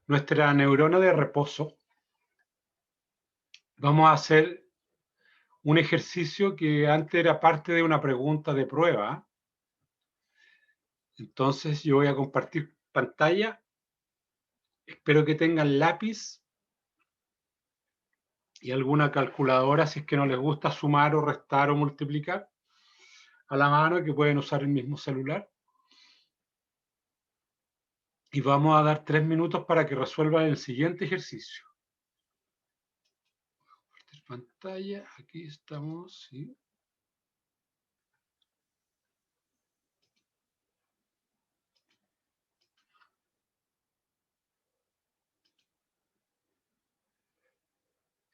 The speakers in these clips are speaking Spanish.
nuestra neurona de reposo, vamos a hacer un ejercicio que antes era parte de una pregunta de prueba. Entonces yo voy a compartir pantalla. Espero que tengan lápiz y alguna calculadora, si es que no les gusta sumar o restar o multiplicar, a la mano, que pueden usar el mismo celular. Y vamos a dar 3 minutos para que resuelvan el siguiente ejercicio. Compartir pantalla, aquí estamos, ¿sí?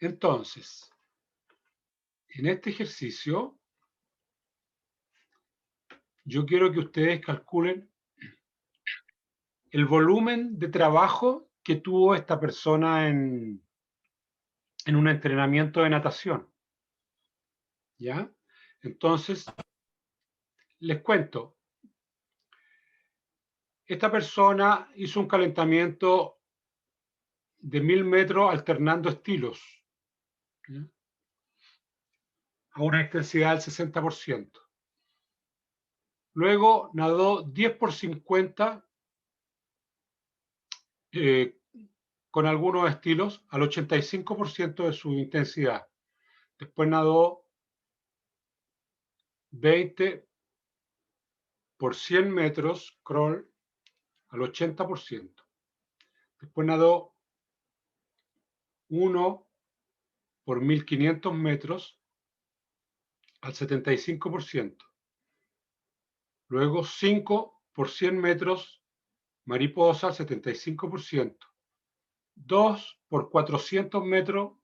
Entonces, en este ejercicio, yo quiero que ustedes calculen el volumen de trabajo que tuvo esta persona en un entrenamiento de natación. ¿Ya? Entonces, les cuento. Esta persona hizo un calentamiento de 1000 metros alternando estilos, ¿ya? A una intensidad del 60%. Luego nadó 10 por 50 con algunos estilos al 85% de su intensidad. Después nadó 20 por 100 metros crawl al 80%. Después nadó 1 por 1500 metros al 75%. Luego 5 por 100 metros mariposa al 75%. 2 por 400 metros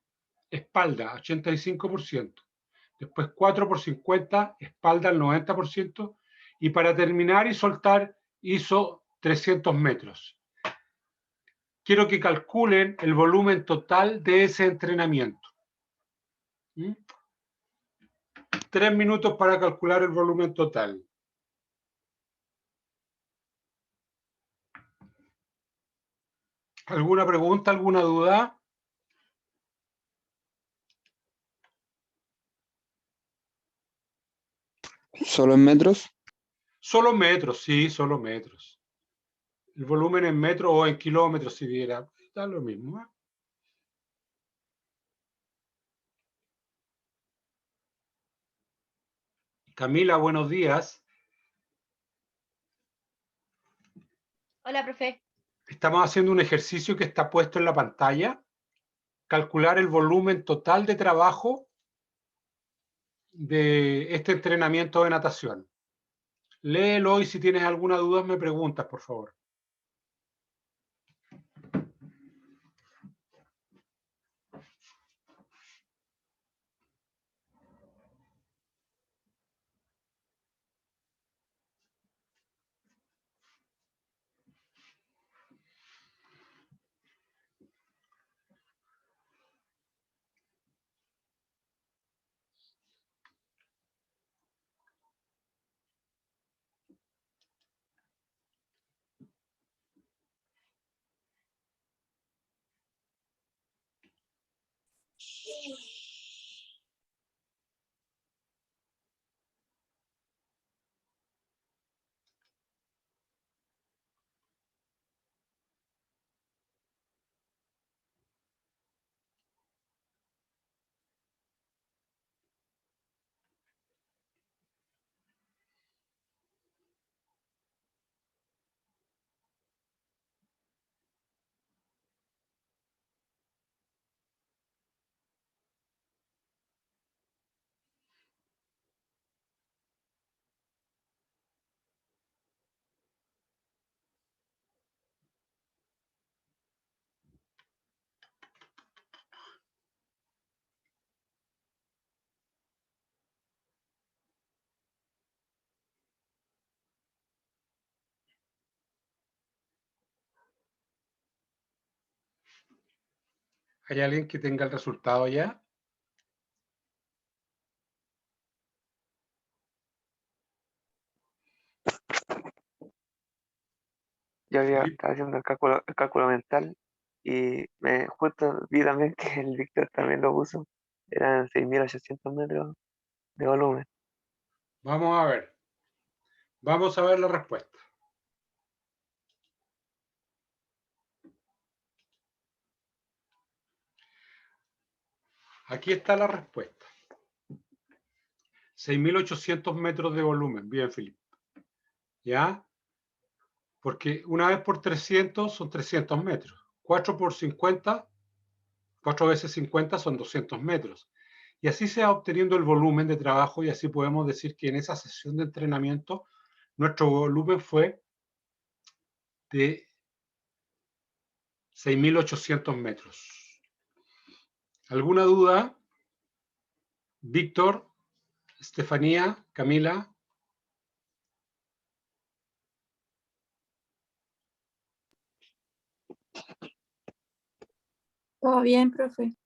espalda, 85%. Después 4 por 50, espalda al 90%. Y para terminar y soltar, hizo 300 metros. Quiero que calculen el volumen total de ese entrenamiento. 3 minutos para calcular el volumen total. ¿Alguna pregunta, alguna duda? ¿Solo en metros? Solo metros, sí, solo metros. El volumen en metros o en kilómetros, si viera, está lo mismo, ¿eh? Camila, buenos días. Hola, profe. Estamos haciendo un ejercicio que está puesto en la pantalla. Calcular el volumen total de trabajo de este entrenamiento de natación. Léelo y si tienes alguna duda me preguntas, por favor. ¿Hay alguien que tenga el resultado ya? Yo había Felipe. estaba haciendo el cálculo mental Y justo vi también que el Víctor también lo puso. Eran 6.800 metros de volumen. Vamos a ver. Vamos a ver la respuesta. Aquí está la respuesta. 6.800 metros de volumen. Bien, Felipe. ¿Ya? Porque una vez por 300 son 300 metros. 4 por 50, 4 veces 50 son 200 metros. Y así se va obteniendo el volumen de trabajo y así podemos decir que en esa sesión de entrenamiento nuestro volumen fue de 6.800 metros. ¿Alguna duda? Víctor, Estefanía, Camila. Todo bien, profe.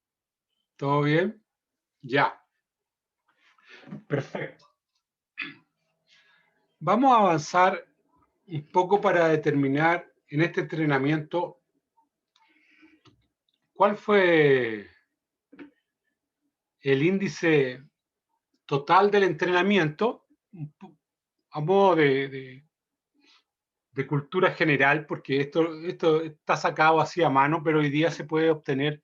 ¿Todo bien? Ya. Perfecto. Vamos a avanzar un poco para determinar en este entrenamiento cuál fue el índice total del entrenamiento a modo de cultura general, porque esto está sacado así a mano, pero hoy día se puede obtener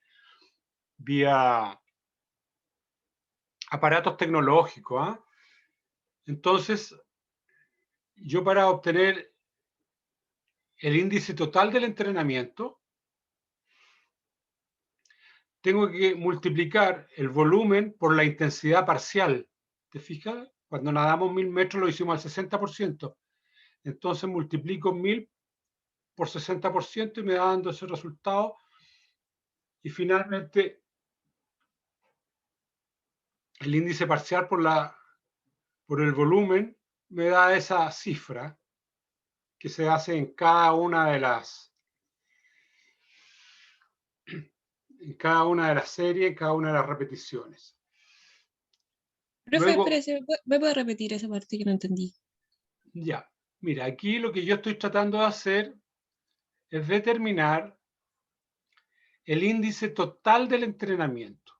vía aparatos tecnológicos. ¿Ah? Entonces, yo para obtener el índice total del entrenamiento, tengo que multiplicar el volumen por la intensidad parcial. ¿Te fijas? Cuando nadamos 1000 metros lo hicimos al 60%. Entonces multiplico 1000 por 60% y me da dando ese resultado. Y finalmente el índice parcial por el volumen me da esa cifra que se hace en cada una de las series, en cada una de las repeticiones. Profe, Luego, espérese, ¿me puede repetir esa parte que no entendí? ya, mira, aquí lo que yo estoy tratando de hacer es determinar el índice total del entrenamiento.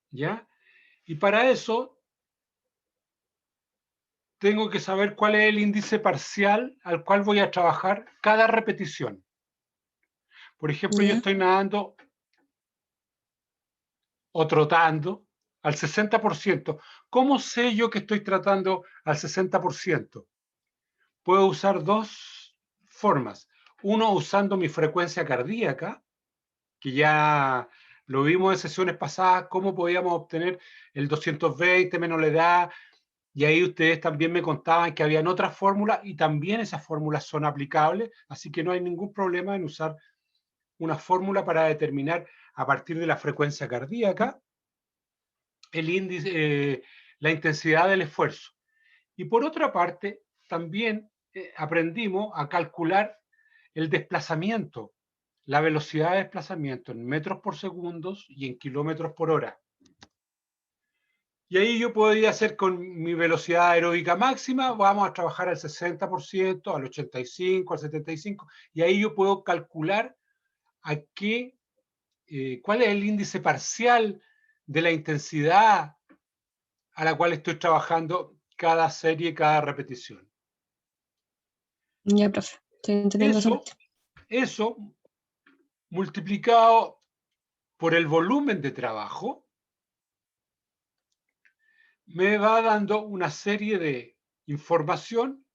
¿Ya? Y para eso tengo que saber cuál es el índice parcial al cual voy a trabajar cada repetición. Por ejemplo, yo ¿Ya? estoy nadando o trotando al 60%. ¿Cómo sé yo que estoy tratando al 60%? Puedo usar dos formas. Uno, usando mi frecuencia cardíaca, que ya lo vimos en sesiones pasadas, cómo podíamos obtener el 220 menos la edad, y ahí ustedes también me contaban que habían otras fórmulas y también esas fórmulas son aplicables, así que no hay ningún problema en usar una fórmula para determinar a partir de la frecuencia cardíaca el índice, la intensidad del esfuerzo. Y por otra parte, también aprendimos a calcular el desplazamiento, la velocidad de desplazamiento en metros por segundo y en kilómetros por hora. Y ahí yo podría hacer con mi velocidad aeróbica máxima, vamos a trabajar al 60%, al 85%, al 75%, y ahí yo puedo calcular a cuál es el índice parcial de la intensidad a la cual estoy trabajando cada serie, cada repetición. Ya, profe, estoy entendiendo esa parte. Eso multiplicado por el volumen de trabajo me va dando una serie de información,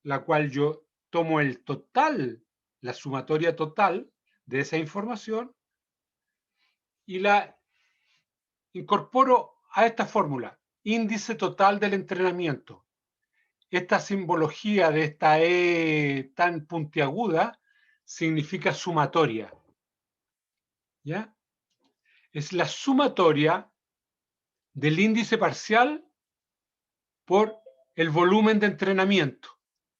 la cual yo tomo el total, la sumatoria total de esa información y la incorporo a esta fórmula, índice total del entrenamiento. Esta simbología de esta E tan puntiaguda significa sumatoria. ¿Ya? Es la sumatoria del índice parcial por el volumen de entrenamiento.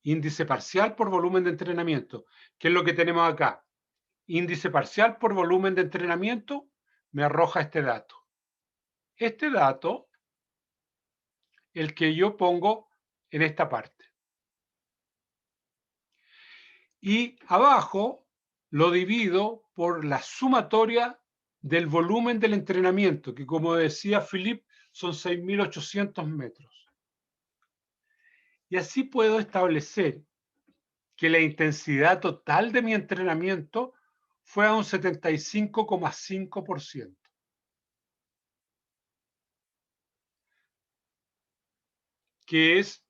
Índice parcial por volumen de entrenamiento. ¿Qué es lo que tenemos acá? Índice parcial por volumen de entrenamiento me arroja este dato. Este dato, el que yo pongo en esta parte. Y abajo lo divido por la sumatoria del volumen del entrenamiento, que como decía Philippe, son 6.800 metros. Y así puedo establecer que la intensidad total de mi entrenamiento fue a un 75,5%. Que es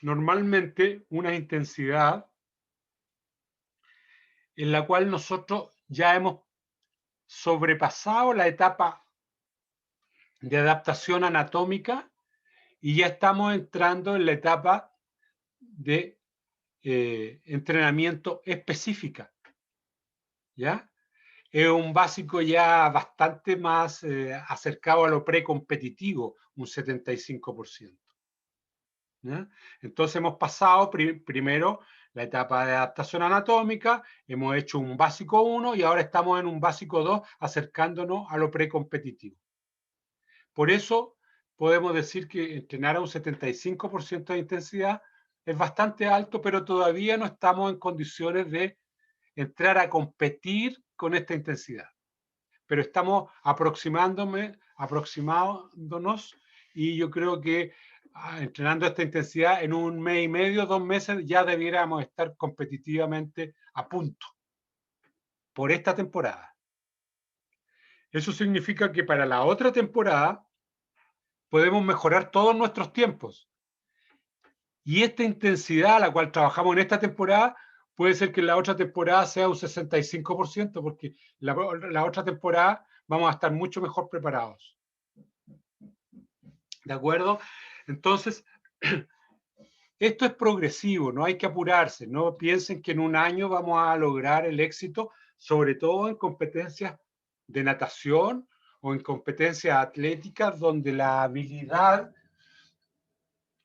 normalmente una intensidad en la cual nosotros ya hemos sobrepasado la etapa de adaptación anatómica y ya estamos entrando en la etapa de entrenamiento específica. ¿Ya? Es un básico ya bastante más acercado a lo precompetitivo, un 75%. ¿Ya? Entonces hemos pasado primero la etapa de adaptación anatómica, hemos hecho un básico 1 y ahora estamos en un básico 2 acercándonos a lo precompetitivo. Por eso podemos decir que entrenar a un 75% de intensidad es bastante alto, pero todavía no estamos en condiciones de entrar a competir con esta intensidad. Pero estamos aproximándonos y yo creo que entrenando esta intensidad en un mes y medio, 2 meses, ya debiéramos estar competitivamente a punto por esta temporada. Eso significa que para la otra temporada podemos mejorar todos nuestros tiempos. Y esta intensidad a la cual trabajamos en esta temporada puede ser que en la otra temporada sea un 65%, porque la otra temporada vamos a estar mucho mejor preparados. ¿De acuerdo? Entonces, esto es progresivo, no hay que apurarse. No piensen que en un año vamos a lograr el éxito, sobre todo en competencias de natación o en competencias atléticas donde la habilidad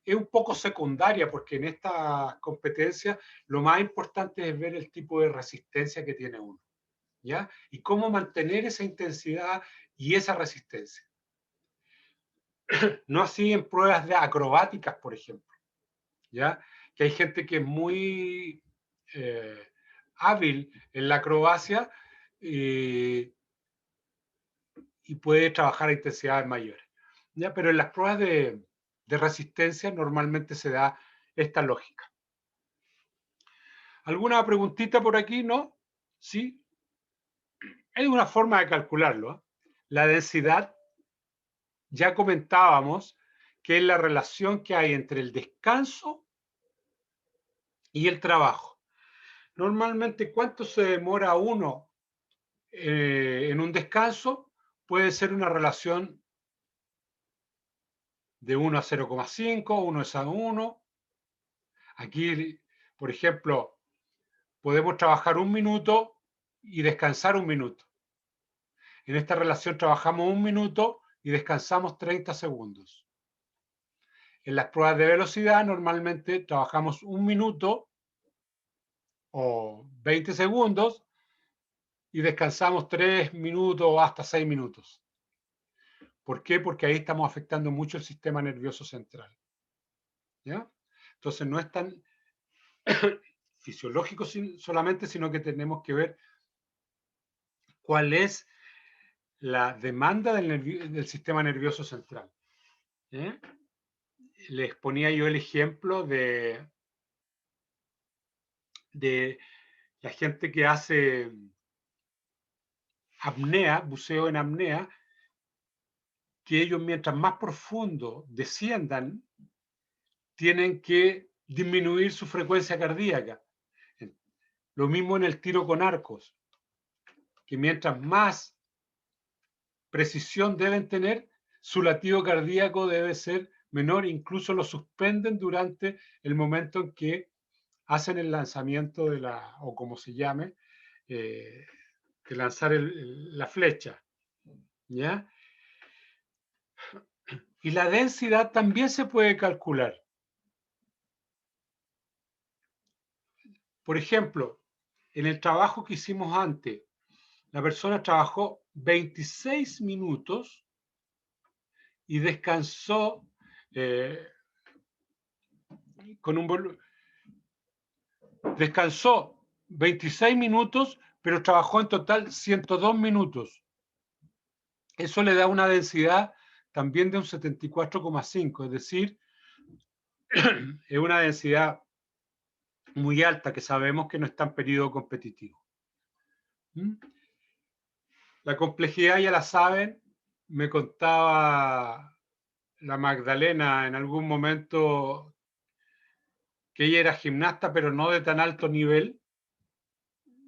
es un poco secundaria, porque en estas competencias lo más importante es ver el tipo de resistencia que tiene uno, ¿ya? Y cómo mantener esa intensidad y esa resistencia. No así en pruebas de acrobáticas, por ejemplo, ¿ya? Que hay gente que es muy hábil en la acrobacia y puede trabajar a intensidades mayores, ¿ya? Pero en las pruebas de resistencia normalmente se da esta lógica. ¿Alguna preguntita por aquí? ¿No? ¿Sí? Hay una forma de calcularlo, ¿eh? La densidad, ya comentábamos, que es la relación que hay entre el descanso y el trabajo. Normalmente, ¿cuánto se demora uno en un descanso? Puede ser una relación de 1 a 0,5, 1 es a 1. Aquí, por ejemplo, podemos trabajar 1 minuto y descansar 1 minuto. En esta relación trabajamos 1 minuto y descansamos 30 segundos. En las pruebas de velocidad normalmente trabajamos 1 minuto o 20 segundos y descansamos 3 minutos o hasta 6 minutos. ¿Por qué? Porque ahí estamos afectando mucho el sistema nervioso central. ¿Ya? Entonces no es tan fisiológico solamente, sino que tenemos que ver cuál es la demanda del sistema nervioso central. ¿Eh? Les ponía yo el ejemplo de la gente que hace apnea, buceo en apnea, que ellos mientras más profundo desciendan, tienen que disminuir su frecuencia cardíaca. Lo mismo en el tiro con arcos, que mientras más precisión deben tener, su latido cardíaco debe ser menor, incluso lo suspenden durante el momento en que hacen el lanzamiento de o como se llame, de lanzar la flecha, ¿ya? Y la densidad también se puede calcular. Por ejemplo, en el trabajo que hicimos antes, la persona trabajó 26 minutos y descansó descansó 26 minutos, pero trabajó en total 102 minutos. Eso le da una densidad también de un 74,5, es decir, es una densidad muy alta que sabemos que no está en periodo competitivo. ¿Mm? La complejidad ya la saben, me contaba la Magdalena en algún momento que ella era gimnasta, pero no de tan alto nivel,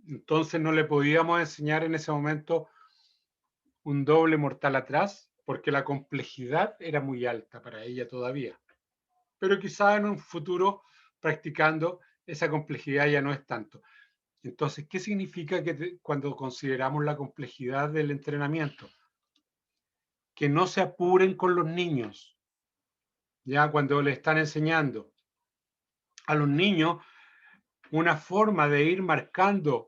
entonces no le podíamos enseñar en ese momento un doble mortal atrás, porque la complejidad era muy alta para ella todavía. Pero quizá en un futuro, practicando, esa complejidad ya no es tanto. Entonces, ¿qué significa cuando consideramos la complejidad del entrenamiento? Que no se apuren con los niños, ya cuando le están enseñando. A los niños, una forma de ir marcando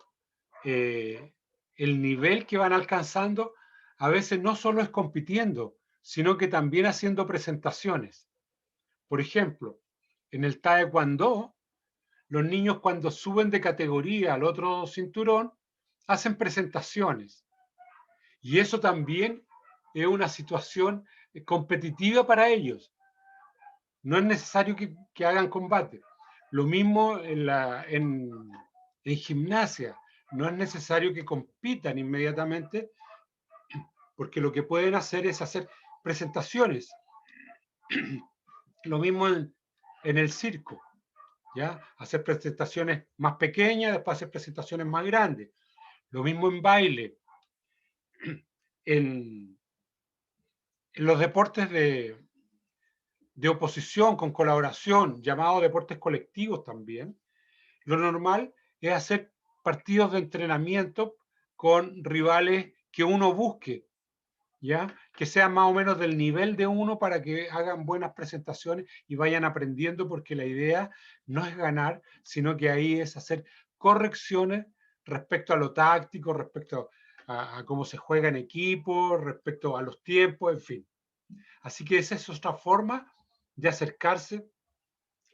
el nivel que van alcanzando, a veces no solo es compitiendo, sino que también haciendo presentaciones. Por ejemplo, en el taekwondo, los niños cuando suben de categoría al otro cinturón, hacen presentaciones. Y eso también es una situación competitiva para ellos. No es necesario que hagan combate. Lo mismo en gimnasia. No es necesario que compitan inmediatamente, porque lo que pueden hacer es hacer presentaciones. Lo mismo en el circo, ¿ya? Hacer presentaciones más pequeñas, después hacer presentaciones más grandes. Lo mismo en baile. En los deportes de oposición con colaboración, llamados deportes colectivos también, lo normal es hacer partidos de entrenamiento con rivales que uno busque, ¿ya? Que sean más o menos del nivel de uno para que hagan buenas presentaciones y vayan aprendiendo, porque la idea no es ganar, sino que ahí es hacer correcciones respecto a lo táctico, respecto a cómo se juega en equipo, respecto a los tiempos, en fin. Así que esa es otra forma de acercarse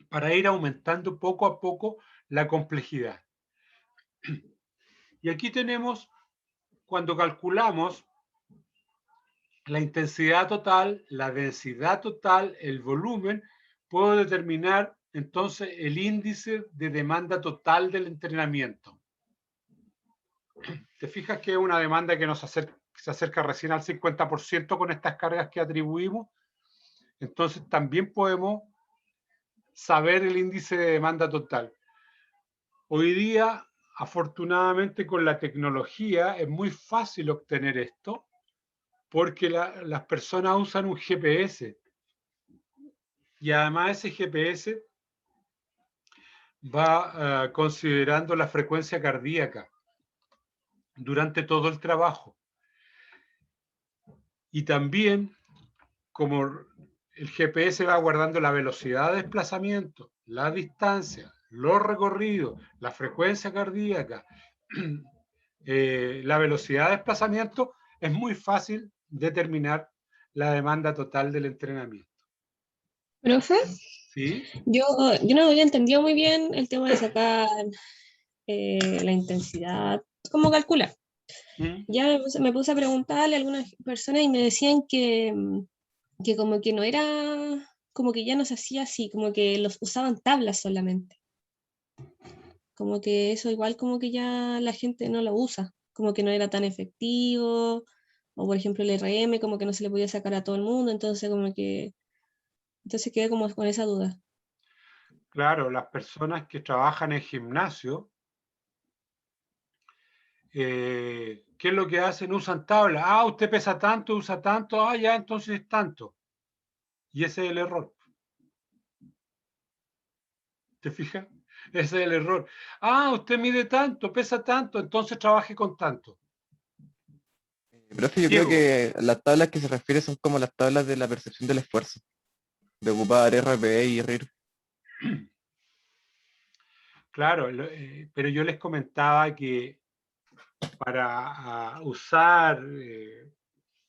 para ir aumentando poco a poco la complejidad. Y aquí tenemos, cuando calculamos la intensidad total, la densidad total, el volumen, puedo determinar entonces el índice de demanda total del entrenamiento. ¿Te fijas que es una demanda que se acerca recién al 50% con estas cargas que atribuimos? Entonces también podemos saber el índice de demanda total. Hoy día, afortunadamente, con la tecnología es muy fácil obtener esto, porque las personas usan un GPS y además ese GPS va considerando la frecuencia cardíaca durante todo el trabajo. Y también, como el GPS va guardando la velocidad de desplazamiento, la distancia, los recorridos, la frecuencia cardíaca, la velocidad de desplazamiento, es muy fácil determinar la demanda total del entrenamiento. Profe, ¿Sí? yo no había entendido muy bien el tema de sacar la intensidad, cómo calcular. ¿Mm? Ya me puse a preguntarle a algunas personas y me decían que como que no era, como que ya no se hacía así, como que los usaban tablas solamente. Como que eso igual como que ya la gente no lo usa, como que no era tan efectivo, o por ejemplo el RM como que no se le podía sacar a todo el mundo, entonces quedé como con esa duda. Claro, las personas que trabajan en gimnasio, ¿qué es lo que hacen? Usan tablas. Ah, usted pesa tanto, usa tanto, ah, ya, entonces es tanto. Y ese es el error. ¿Te fijas? Ese es el error. Ah, usted mide tanto, pesa tanto, entonces trabaje con tanto. Profe, yo creo Diego, que las tablas que se refiere son como las tablas de la percepción del esfuerzo, de ocupar RPE y RIR. claro, pero yo les comentaba que para usar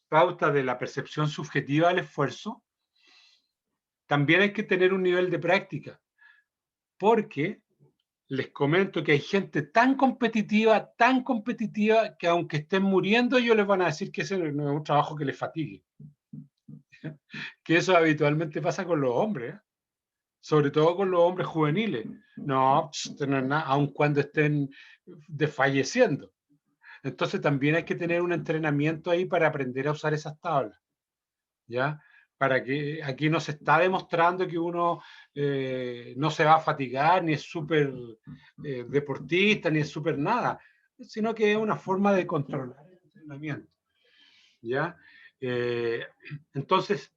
pautas de la percepción subjetiva del esfuerzo, también hay que tener un nivel de práctica, porque les comento que hay gente tan competitiva, que aunque estén muriendo, ellos les van a decir que ese no es un trabajo que les fatigue. Que eso habitualmente pasa con los hombres, ¿eh? Sobre todo con los hombres juveniles. No, esto no es nada, aun cuando estén desfalleciendo. Entonces también hay que tener un entrenamiento ahí para aprender a usar esas tablas, ¿ya? Para que aquí no se está demostrando que uno no se va a fatigar, ni es súper deportista, ni es súper nada, sino que es una forma de controlar el entrenamiento, ¿ya? Entonces,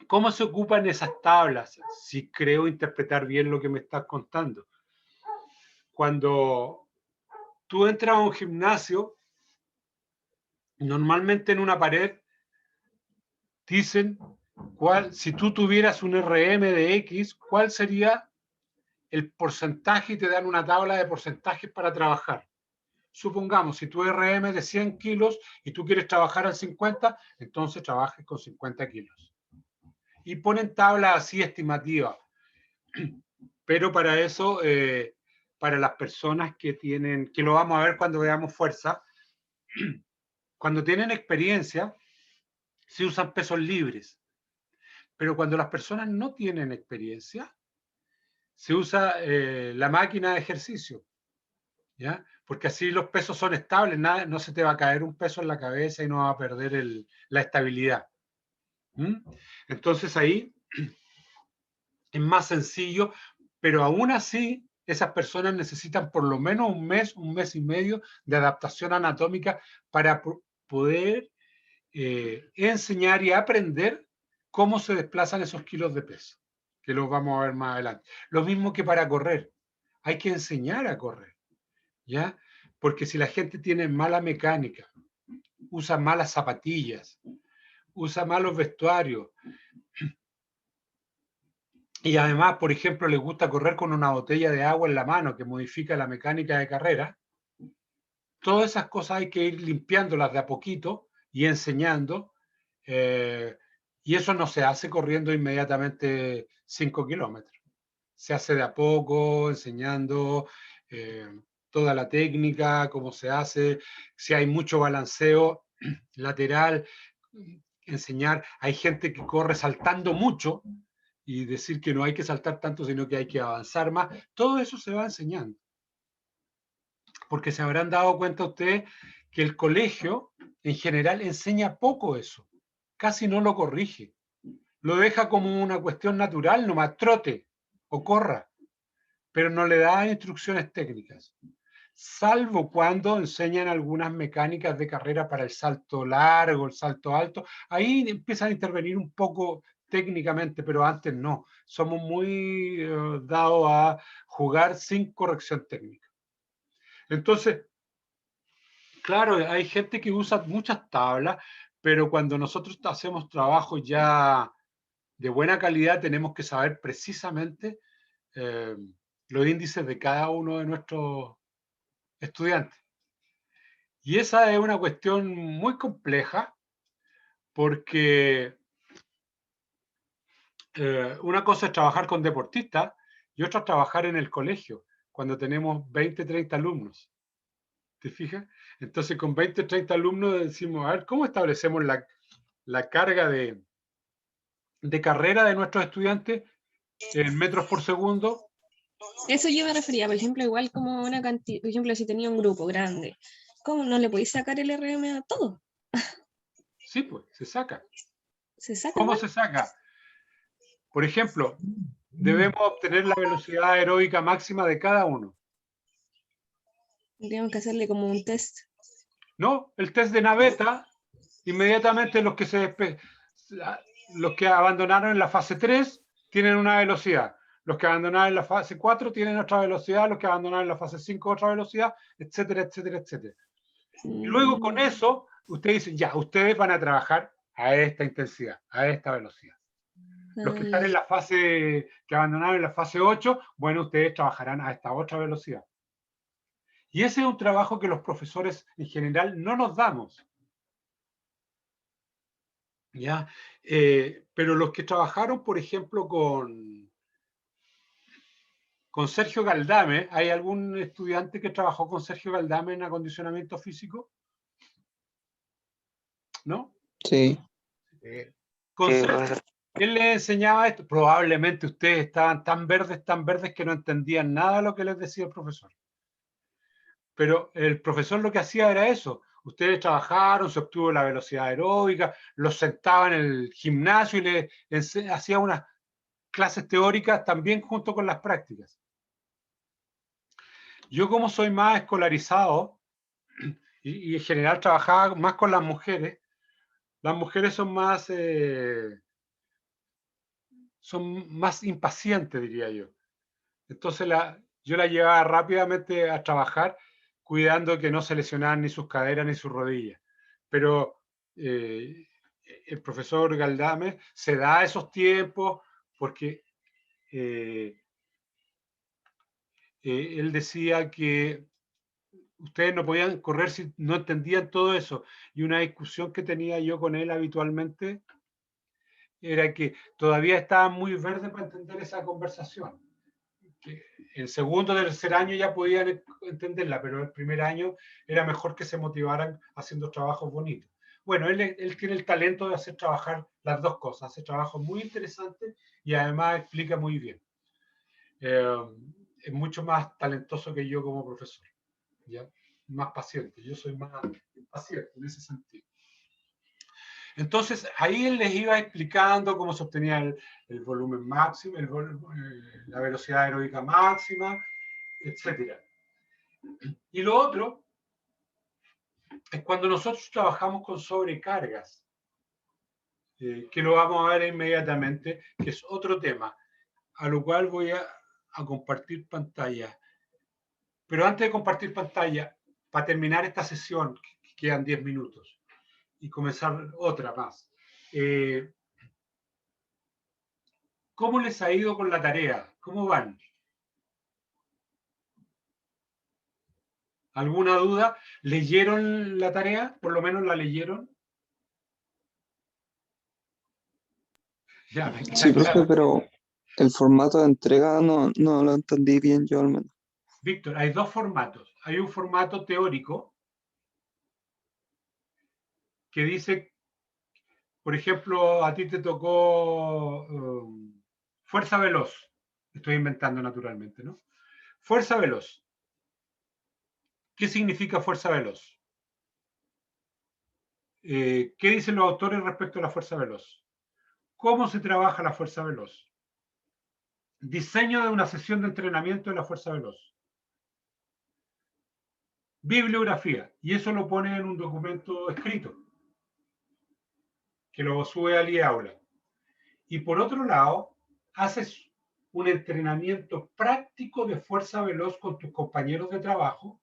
¿cómo se ocupan esas tablas? Si creo interpretar bien lo que me estás contando. Cuando tú entras a un gimnasio, normalmente en una pared dicen, si tú tuvieras un RM de X, ¿cuál sería el porcentaje? Y te dan una tabla de porcentajes para trabajar. Supongamos, si tu RM es de 100 kilos y tú quieres trabajar al 50, entonces trabajes con 50 kilos. Y ponen tablas así estimativas. Pero para eso, para las personas que tienen, que lo vamos a ver cuando veamos fuerza, cuando tienen experiencia, se usan pesos libres. Pero cuando las personas no tienen experiencia, se usa la máquina de ejercicio, ¿ya? Porque así los pesos son estables, nada, no se te va a caer un peso en la cabeza y no va a perder la estabilidad. Entonces ahí es más sencillo, pero aún así esas personas necesitan por lo menos un mes y medio de adaptación anatómica para poder enseñar y aprender cómo se desplazan esos kilos de peso, que los vamos a ver más adelante. Lo mismo que para correr, hay que enseñar a correr, ¿ya? Porque si la gente tiene mala mecánica, usa malas zapatillas, usa malos vestuarios, y además, por ejemplo, les gusta correr con una botella de agua en la mano que modifica la mecánica de carrera, todas esas cosas hay que ir limpiándolas de a poquito y enseñando, y eso no se hace corriendo inmediatamente 5 kilómetros. Se hace de a poco, enseñando toda la técnica, cómo se hace, si hay mucho balanceo lateral, enseñar. Hay gente que corre saltando mucho y decir que no hay que saltar tanto, sino que hay que avanzar más. Todo eso se va enseñando. Porque se habrán dado cuenta ustedes que el colegio en general enseña poco eso, casi no lo corrige, lo deja como una cuestión natural, nomás trote o corra, pero no le da instrucciones técnicas, salvo cuando enseñan algunas mecánicas de carrera para el salto largo, el salto alto, ahí empiezan a intervenir un poco técnicamente, pero antes no, somos muy dados a jugar sin corrección técnica. Entonces, claro, hay gente que usa muchas tablas, pero cuando nosotros hacemos trabajos ya de buena calidad, tenemos que saber precisamente los índices de cada uno de nuestros estudiantes. Y esa es una cuestión muy compleja, porque una cosa es trabajar con deportistas y otra es trabajar en el colegio, cuando tenemos 20, 30 alumnos. ¿Te fijas? Entonces, con 20, 30 alumnos decimos, a ver, ¿cómo establecemos la carga de carrera de nuestros estudiantes en metros por segundo? Eso yo me refería, por ejemplo, igual como una cantidad, por ejemplo, si tenía un grupo grande, ¿cómo no le podéis sacar el RM a todo? Sí, pues, se saca. ¿Se saca ¿Cómo igual? se saca? Por ejemplo, debemos obtener la velocidad aeróbica máxima de cada uno. Tendríamos que hacerle como un test. No, el test de naveta, inmediatamente los que abandonaron en la fase 3 tienen una velocidad, los que abandonaron en la fase 4 tienen otra velocidad, los que abandonaron en la fase 5 otra velocidad, etcétera, etcétera, etcétera. Y luego con eso, ustedes dicen, ya, ustedes van a trabajar a esta intensidad, a esta velocidad. Los que están en la fase, que abandonaron en la fase 8, bueno, ustedes trabajarán a esta otra velocidad. Y ese es un trabajo que los profesores en general no nos damos. ¿Ya? Pero los que trabajaron, por ejemplo, con con Sergio Galdame. ¿Hay algún estudiante que trabajó con Sergio Galdame en acondicionamiento físico? ¿No? Sí. Con Sí, Sergio, profesor. él les enseñaba esto. Probablemente ustedes estaban tan verdes que no entendían nada de lo que les decía el profesor. Pero el profesor lo que hacía era eso. Ustedes trabajaron, se obtuvo la velocidad aeróbica, los sentaba en el gimnasio y les hacía unas clases teóricas también junto con las prácticas. Yo, como soy más escolarizado y en general trabajaba más con las mujeres son más impacientes, diría yo. Entonces yo la llevaba rápidamente a trabajar, cuidando que no se lesionaran ni sus caderas ni sus rodillas. Pero el profesor Galdame se da esos tiempos porque él decía que ustedes no podían correr si no entendían todo eso. Y una discusión que tenía yo con él habitualmente era que todavía estaba muy verde para entender esa conversación. Que en segundo o tercer año ya podían entenderla, pero el primer año era mejor que se motivaran haciendo trabajos bonitos. Bueno, él tiene el talento de hacer trabajar las dos cosas, hace trabajos muy interesantes y además explica muy bien. Es mucho más talentoso que yo como profesor, ¿ya? Más paciente, yo soy más impaciente en ese sentido. Entonces, ahí él les iba explicando cómo se obtenía el volumen máximo, la velocidad aeróbica máxima, etc. Y lo otro es cuando nosotros trabajamos con sobrecargas, que lo vamos a ver inmediatamente, que es otro tema, a lo cual voy a compartir pantalla. Pero antes de compartir pantalla, para terminar esta sesión, que quedan 10 minutos, y comenzar otra más. ¿Cómo les ha ido con la tarea? ¿Cómo van? ¿Alguna duda? ¿Leyeron la tarea? ¿Por lo menos la leyeron? Ya, me queda Sí, profe, claro. pero el formato de entrega no lo entendí bien yo al menos. Víctor, hay dos formatos. Hay un formato teórico que dice, por ejemplo, a ti te tocó fuerza veloz. Estoy inventando naturalmente, ¿no? Fuerza veloz. ¿Qué significa fuerza veloz? ¿Qué dicen los autores respecto a la fuerza veloz? ¿Cómo se trabaja la fuerza veloz? Diseño de una sesión de entrenamiento de la fuerza veloz. Bibliografía. Y eso lo pone en un documento escrito, que lo sube al eAula. Y por otro lado, haces un entrenamiento práctico de fuerza veloz con tus compañeros de trabajo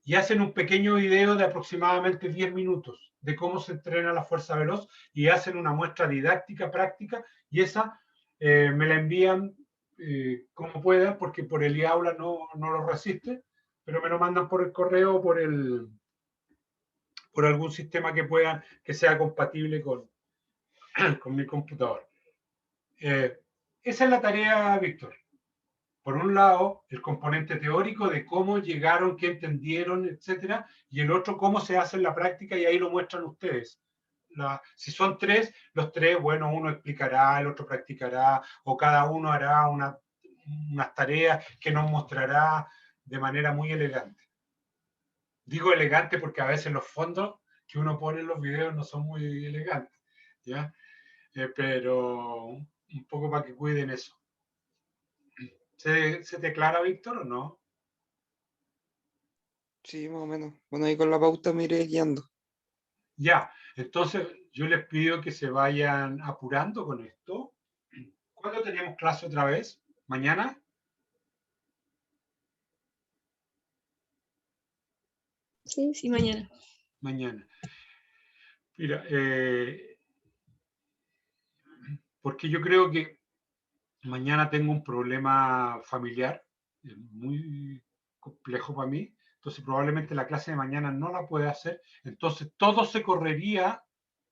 y hacen un pequeño video de aproximadamente 10 minutos de cómo se entrena la fuerza veloz y hacen una muestra didáctica, práctica, y esa me la envían como puedan, porque por el eAula no lo resiste, pero me lo mandan por el correo o por algún sistema que sea compatible con mi computador. Esa es la tarea, Víctor. Por un lado, el componente teórico de cómo llegaron, qué entendieron, etcétera, y el otro, cómo se hace en la práctica, y ahí lo muestran ustedes. Si son tres, los tres, bueno, uno explicará, el otro practicará, o cada uno hará unas tareas que nos mostrará de manera muy elegante. Digo elegante porque a veces los fondos que uno pone en los videos no son muy elegantes, ¿ya? Pero un poco para que cuiden eso. ¿Se te aclara, Víctor, o no? Sí, más o menos. Bueno, ahí con la pauta me iré guiando. Ya, entonces yo les pido que se vayan apurando con esto. ¿Cuándo tenemos clase otra vez? ¿Mañana? Sí, mañana. Mañana. Mira, porque yo creo que mañana tengo un problema familiar muy complejo para mí, entonces probablemente la clase de mañana no la pueda hacer, entonces todo se correría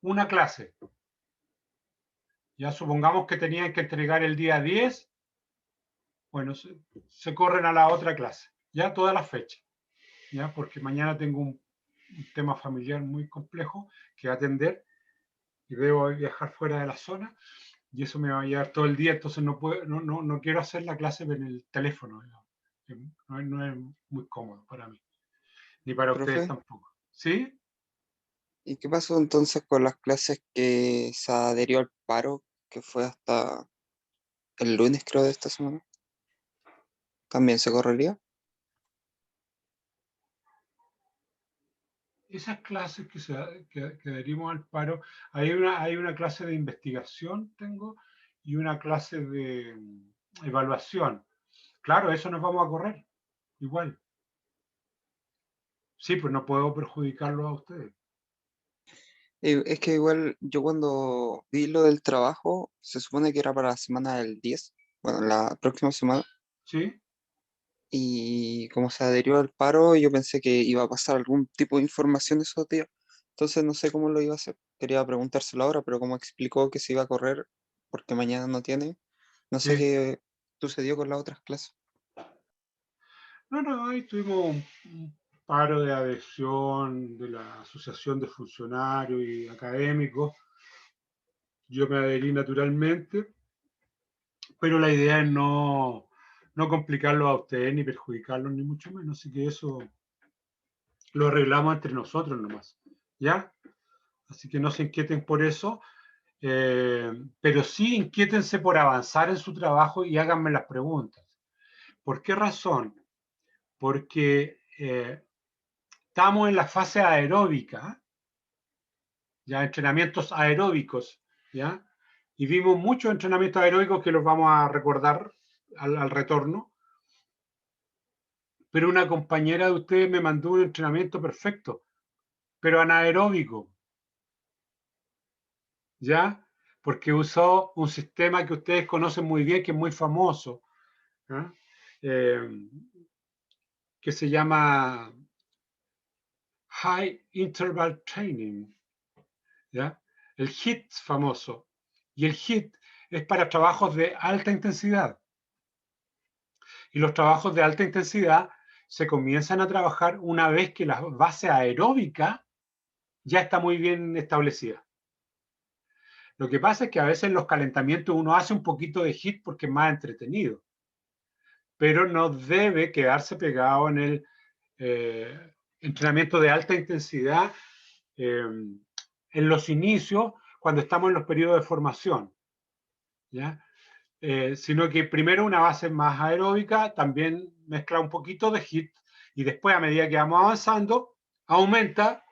una clase. Ya supongamos que tenían que entregar el día 10, Bueno, se corren a la otra clase, ya todas las fechas, ya, porque mañana tengo un tema familiar muy complejo que atender y debo viajar fuera de la zona y eso me va a llevar todo el día, entonces no quiero hacer la clase en el teléfono, no es muy cómodo para mí, ni para ustedes Profe, tampoco. ¿Sí? ¿y qué pasó entonces con las clases que se adherió al paro, que fue hasta el lunes, creo, de esta semana? ¿También se correría? Esas clases que adherimos al paro, hay una clase de investigación, tengo, y una clase de evaluación. Claro, eso nos vamos a correr, igual. Sí, pues no puedo perjudicarlo a ustedes. Es que igual yo cuando vi lo del trabajo, se supone que era para la semana del 10, bueno, la próxima semana, ¿Sí? y como se adherió al paro, yo pensé que iba a pasar algún tipo de información esos días. Entonces no sé cómo lo iba a hacer. Quería preguntárselo ahora, pero como explicó que se iba a correr porque mañana no tiene, no sé Sí. qué sucedió con las otras clases. No, ahí tuvimos un paro de adhesión de la Asociación de Funcionarios y Académicos. Yo me adherí naturalmente, pero la idea es no complicarlo a ustedes ni perjudicarlos, ni mucho menos. Así que eso lo arreglamos entre nosotros nomás. ¿Ya? Así que no se inquieten por eso, pero sí inquiétense por avanzar en su trabajo y háganme las preguntas. ¿Por qué razón? Porque estamos en la fase aeróbica, ya entrenamientos aeróbicos, ¿ya? Y vimos muchos entrenamientos aeróbicos que los vamos a recordar al retorno, pero una compañera de ustedes me mandó un entrenamiento perfecto, pero anaeróbico, ¿ya? Porque usó un sistema que ustedes conocen muy bien, que es muy famoso, ¿ya? Que se llama High Interval Training, ¿ya? El HIIT famoso. Y el HIIT es para trabajos de alta intensidad. Y los trabajos de alta intensidad se comienzan a trabajar una vez que la base aeróbica ya está muy bien establecida. Lo que pasa es que a veces en los calentamientos uno hace un poquito de HIIT porque es más entretenido, pero no debe quedarse pegado en el entrenamiento de alta intensidad en los inicios, cuando estamos en los periodos de formación, ¿ya? Sino que primero una base más aeróbica, también mezcla un poquito de HIIT, y después a medida que vamos avanzando, aumenta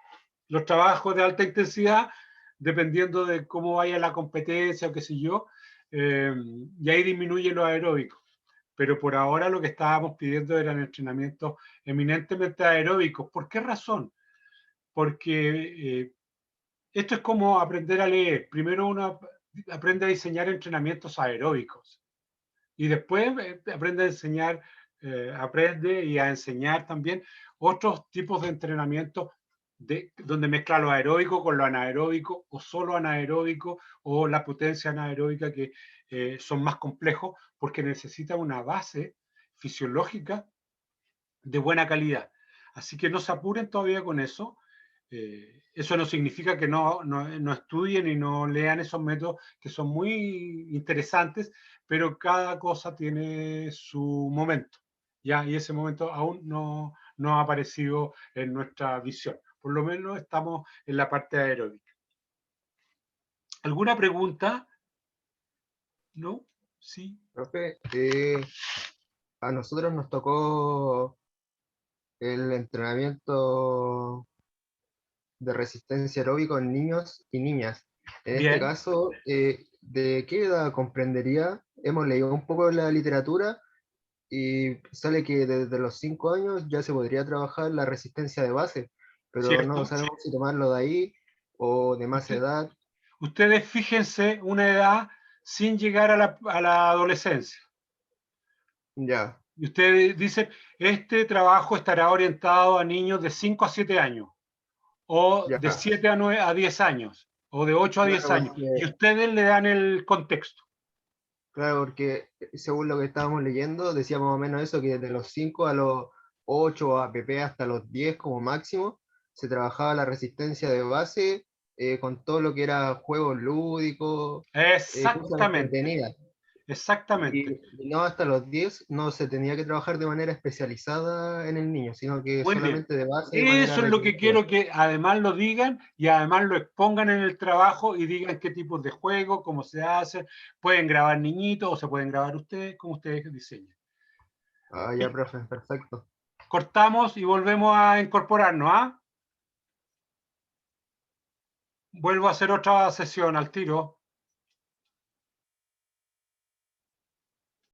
los trabajos de alta intensidad, dependiendo de cómo vaya la competencia o qué sé yo, y ahí disminuye lo aeróbico. Pero por ahora lo que estábamos pidiendo eran entrenamientos eminentemente aeróbicos. ¿Por qué razón? Porque esto es como aprender a leer. Primero uno aprende a diseñar entrenamientos aeróbicos y después aprende a enseñar, aprende y a enseñar también otros tipos de entrenamiento donde mezcla lo aeróbico con lo anaeróbico o solo anaeróbico o la potencia anaeróbica que son más complejos porque necesitan una base fisiológica de buena calidad. Así que no se apuren todavía con eso. Eso no significa que no estudien y no lean esos métodos que son muy interesantes, pero cada cosa tiene su momento, ¿ya? Y ese momento aún no ha aparecido en nuestra visión. Por lo menos estamos en la parte aeróbica. ¿Alguna pregunta? ¿No? ¿Sí? Profe, a nosotros nos tocó el entrenamiento de resistencia aeróbico en niños y niñas. En este Bien. caso, ¿de qué edad comprendería? Hemos leído un poco la literatura y sale que desde los 5 años ya se podría trabajar la resistencia de base, pero no ¿Cierto? sabemos si tomarlo de ahí o de más edad. Ustedes fíjense una edad sin llegar a la adolescencia. Ya, Y ustedes dicen, este trabajo estará orientado a niños de 5 a 7 años, o de ya. 7 a 10 años, o de 8 a 10 Claro, años. Y porque ustedes le dan el contexto. Claro, porque según lo que estábamos leyendo, decía más o menos eso, que desde los 5 a los 8 app hasta los 10 como máximo, se trabajaba la resistencia de base con todo lo que era juegos lúdicos, cosas Exactamente, entretenidas. exactamente. Y no hasta los 10 no se tenía que trabajar de manera especializada en el niño, sino que Muy bien. solamente de base de manera Eso es lo que recreativa. quiero que además lo digan y además lo expongan en el trabajo y digan qué tipos de juegos, cómo se hace. Pueden grabar niñitos o se pueden grabar ustedes, como ustedes diseñen. Ah, ya, profe, perfecto. Cortamos y volvemos a incorporarnos, ¿ah? Vuelvo a hacer otra sesión al tiro.